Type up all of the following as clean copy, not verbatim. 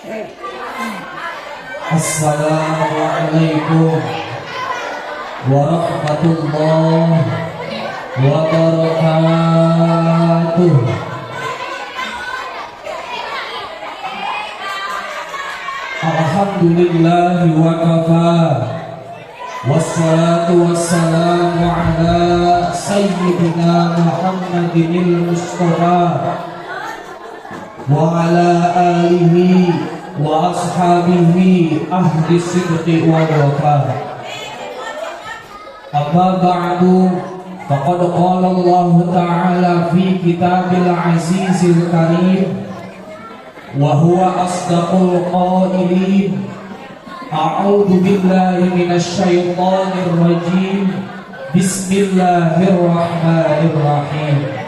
Assalamualaikum warahmatullahi wabarakatuh. Alhamdulillahi wa kafa, wassalatu wassalamu ala sayyidina Muhammadinil Mustafa wa ala alihi wa ashabihi ahli sidqi wal wafa. Amma ba'du, faqad qala Allah ta'ala fi kitabil azizil karim wa huwa asdaqul qailin. A'udzu billahi minasy syaithanir rajim. Bismillahirrahmanirrahim.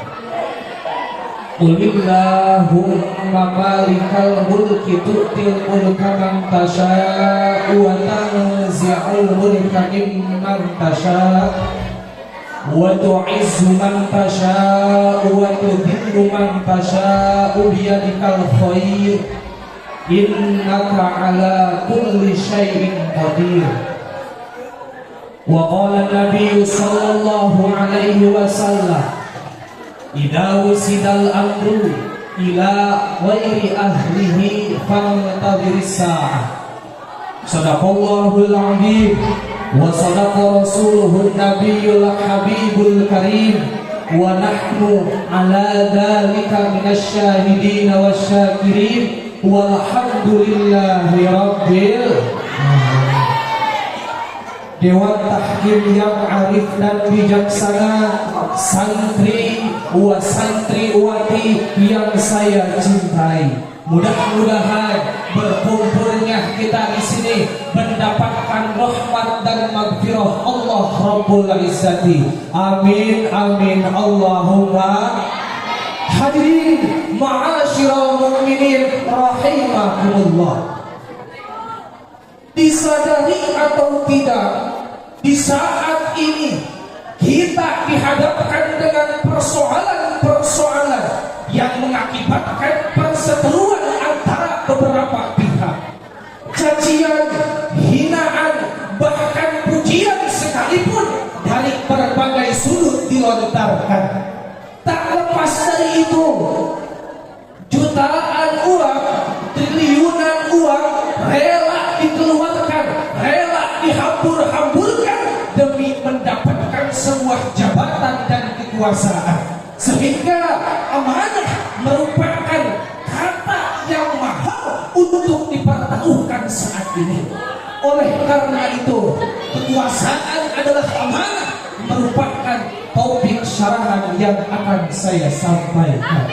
Qulillahumma malikal mulki tu'til mulka man tasha'u wa tanzi'ul mulka mimman tasha'u wa tu'izzu man tasha'u wa tudhillu man tasha'u biyadikal khair innaka ala kulli syai'in qadir. Wa qala Nabi sallallahu alaihi wasallam, idza wusidal amru ila ghairi ahlihi fantadhiris sa'ah. Sadaqallahul azim wa sadaqa rasuluhun nabiyyul habibul karim wa nahnu ala dzalika minasy syahidin wasyakirin walhamdulillahi rabbil alamin. Dewan Tahkim yang arif dan bijaksana, santri wa santriwati yang saya cintai, mudah-mudahan berkumpulnya kita di sini mendapatkan rahmat dan maghfirah Allah Rabbul Izzati. Amin amin Allahumma. Hadirin ma'asyiral mu'minin rahimakumullah. Disadari atau tidak, di saat ini kita dihadapkan dengan persoalan-persoalan yang mengakibatkan perseteruan antara beberapa pihak. Cacian, hinaan, bahkan pujian sekalipun dari berbagai sudut dilontarkan. Tak lepas dari itu, jutaan uang, triliunan uang rela dikeluarkan, rela dihambur-hamburkan demi mendapatkan sebuah jabatan dan kekuasaan, sehingga amanah merupakan kata yang mahal untuk dipertaruhkan saat ini. Oleh karena itu, kekuasaan adalah amanah merupakan topik syarahan yang akan saya sampaikan.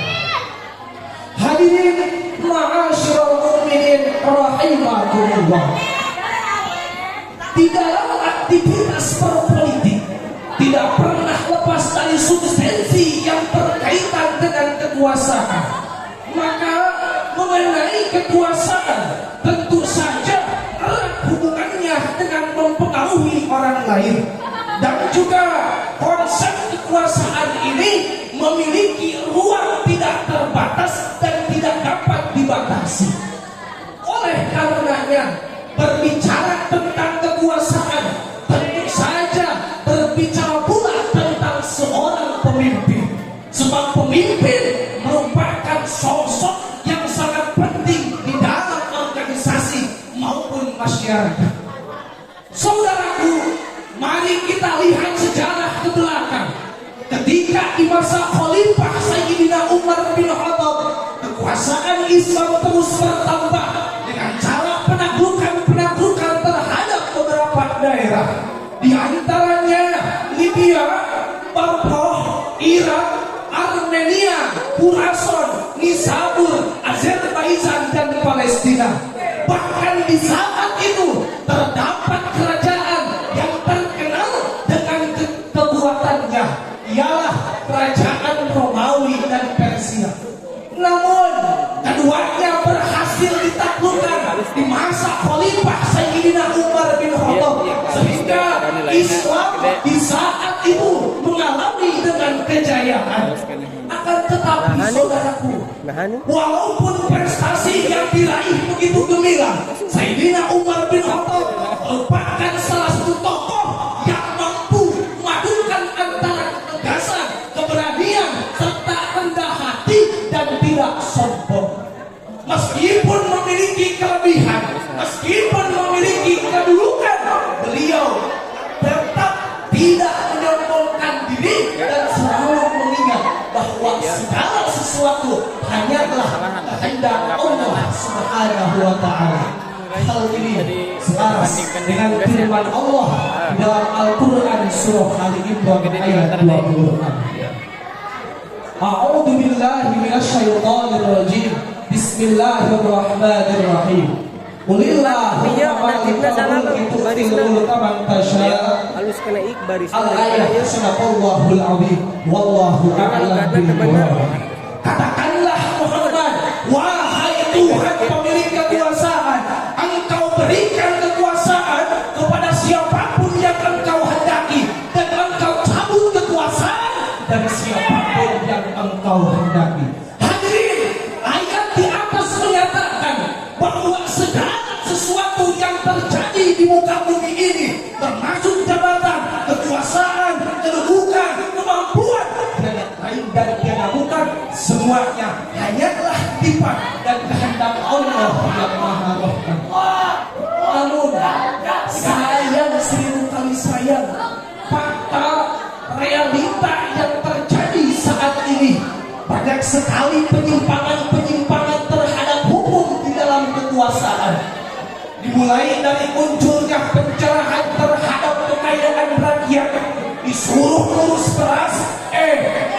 Hadirin ma'asyiral mu'minin rahimakumullah. Di dalam aktivitas berpolitik tidak pernah lepas dari substansi yang berkaitan dengan kekuasaan. Maka mengenai kekuasaan tentu saja erat hubungannya dengan mempengaruhi orang lain. Dan juga konsep kekuasaan ini memiliki ruang tidak terbatas dan tidak dapat dibatasi. Oleh karenanya, berbicara tentang kekuasaan tentu saja berbicara pula tentang seorang pemimpin. Sebab pemimpin merupakan sosok yang sangat penting di dalam organisasi maupun masyarakat. Saudaraku, mari kita lihat sejarah ke belakang. Ketika di masa Khalifah Sayyidina Umar bin Khattab, kekuasaan Islam terus bertambah dengan cara penaklukan terhadap beberapa daerah. Di antaranya Libya, Papua, Irak, Armenia, Khurasan, Nisabur, Azerbaijan dan Palestina. Bahkan di saat itu terdapat kerajaan yang terkenal dengan kekuatannya, ialah kerajaan Romawi dan Persia. Namun keduanya berhasil ditaklukkan di masa Khalifah Sayyidina Umar bin Khattab, sehingga Islam di saat itu mengalami dengan kejayaan. Akan Tetapi saudaraku, walaupun prestasi yang diraih begitu gemilang, Sayyidina Umar bin Khattab merupakan salah satu tokoh yang mampu memadukan antara ketegasan, keberanian, serta rendah hati dan tidak sombong. Meskipun memiliki kelebihan, meskipun memiliki kedudukan, beliau tetap tidak menyombongkan diri dan selalu mengingat bahwa segala sesuatu hanyalah kehendak Allah Subhanahu wa Ta'ala. Hal ini selaras dengan firman Allah dalam Al-Quran surah Ali Imran ayat 26. A'udzu billahi minasyaitonir rajim. Bismillahirrahmanirrahim. Qulillahumma malikal mulki tu'til mulka man tasya'. Al-ayat sadaqallahul azim. Wallahu a'lam bishawab. Katakanlah Muhammad, wahai Tuhan pemilik kekuasaan, Engkau berikan kekuasaan kepada siapapun yang Engkau hendaki, dan Engkau cabut kekuasaan dari siapapun yang Engkau hendaki. Bahwa segala sesuatu yang terjadi di muka bumi ini, termasuk jabatan, kekuasaan, kedudukan, kemampuan, dan lain dan tiada bukan, semuanya hanyalah titipan dan kehendak Allah yang Maha Rahman. Namun sayang, seribu kali sayang, fakta realita yang terjadi saat ini, banyak sekali penyimpangan-penyimpangan terhadap hukum di dalam kekuasaan. Dimulai dari munculnya pencerahan terhadap kekayaan rakyat, disuruh ngurus beras,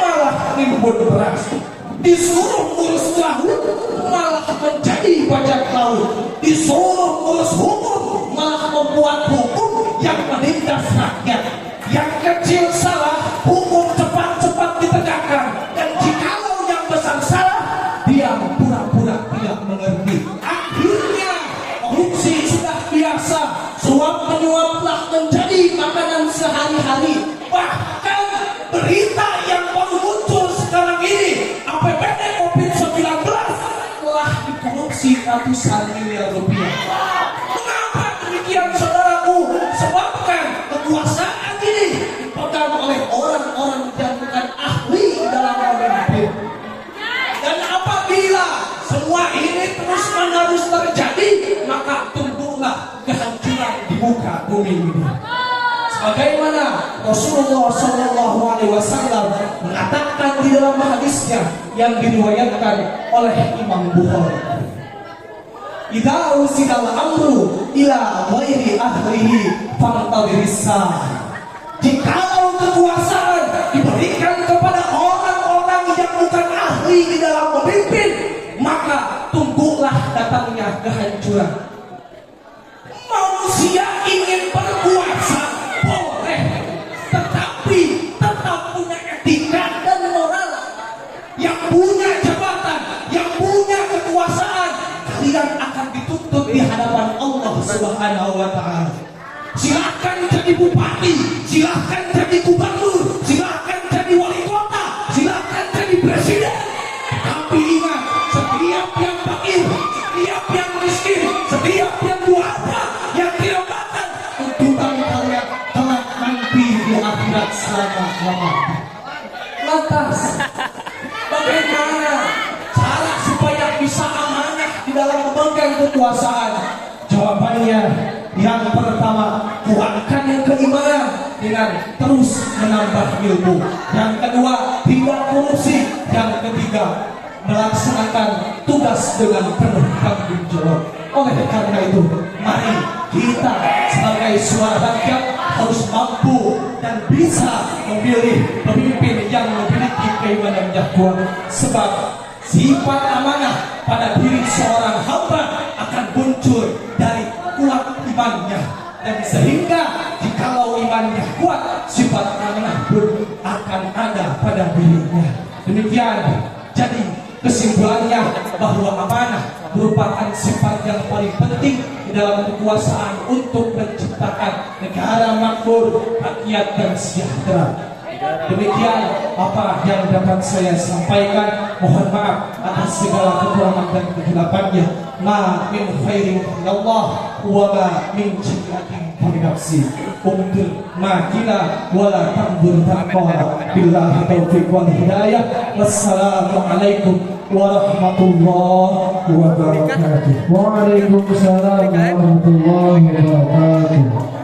malah rimbun beras. Disuruh ngurus laut, malah menjadi bajak laut. Disuruh ngurus hukum, malah membuat hukum yang menindas rakyat. Yang kecil salah, hukum cepat-cepat ditegakkan, dan jikalau yang besar salah, dia pura-pura tidak mengerti. Akhirnya korupsi sudah biasa, suap menyuaplah menjadi makanan sehari-hari. Bahkan berita yang baru muncul sekarang ini, APBD COVID-19 telah dikorupsi ratusan miliar rupiah. Mengapa demikian, saudaraku? Sebabkan kekuasaan ini dipegang oleh orang-orang yang bukan ahli dalam memimpin. Dan apabila semua ini terus-menerus terjadi, maka tunggulah kehancuran di muka bumi ini. Sebagaimana Rasulullah SAW mengatakan di dalam hadisnya yang diriwayatkan oleh Imam Bukhari, "Idza usidal amru ila ghairi ahlihi fantadhiris sa'ah." Jikalau kekuasaan diberikan kepada orang-orang yang bukan ahli di dalam memimpin, maka tunggulah datangnya kehancuran. Manusia ingin berkuasa boleh, tetapi tetap punya etika dan moral. Yang punya jabatan, yang punya kekuasaan, kalian akan dituntut di hadapan Allah Subhanahu wa Ta'ala. Silahkan jadi bupati, silahkan jadi gubernur, silahkan jadi wali kota, silahkan jadi presiden. Tapi ingat, setiap yang fakir, setiap yang miskin, setiap yang duafa, yang tidak makan, tuntutan kalian kelak nanti di akhirat selama-lamanya. Lantas, bagaimana cara supaya bisa amanah di dalam memegang kekuasaan? Jawabannya, yang pertama, kuatkan keimanan dengan terus menambah ilmu. Yang kedua, tidak korupsi. Yang ketiga, melaksanakan tugas dengan penuh tanggung jawab. Oleh karena itu, mari kita sebagai suara rakyat harus mampu dan bisa memilih pemimpin yang memiliki keimanan yang kuat. Sebab sifat amanah pada diri seorang hamba akan muncul dari kuat imannya, dan sehingga jikalau imannya kuat, sifat amanah pun akan ada pada dirinya. Demikian jadi kesimpulannya, bahwa amanah merupakan sifat yang paling penting di dalam kekuasaan untuk menciptakan negara makmur, rakyat dan sejahtera. Demikian apa yang dapat saya sampaikan. Mohon maaf atas segala kekurangan dan kegelapannya. Ma min khairin Allah wa ma min jinatin fi nafsi. Umdur ma kila wala tambur taqwa. Billahi taufiq wal hidayah. Wassalamualaikum warahmatullahi wabarakatuh. Waalaikumsalam warahmatullahi wabarakatuh.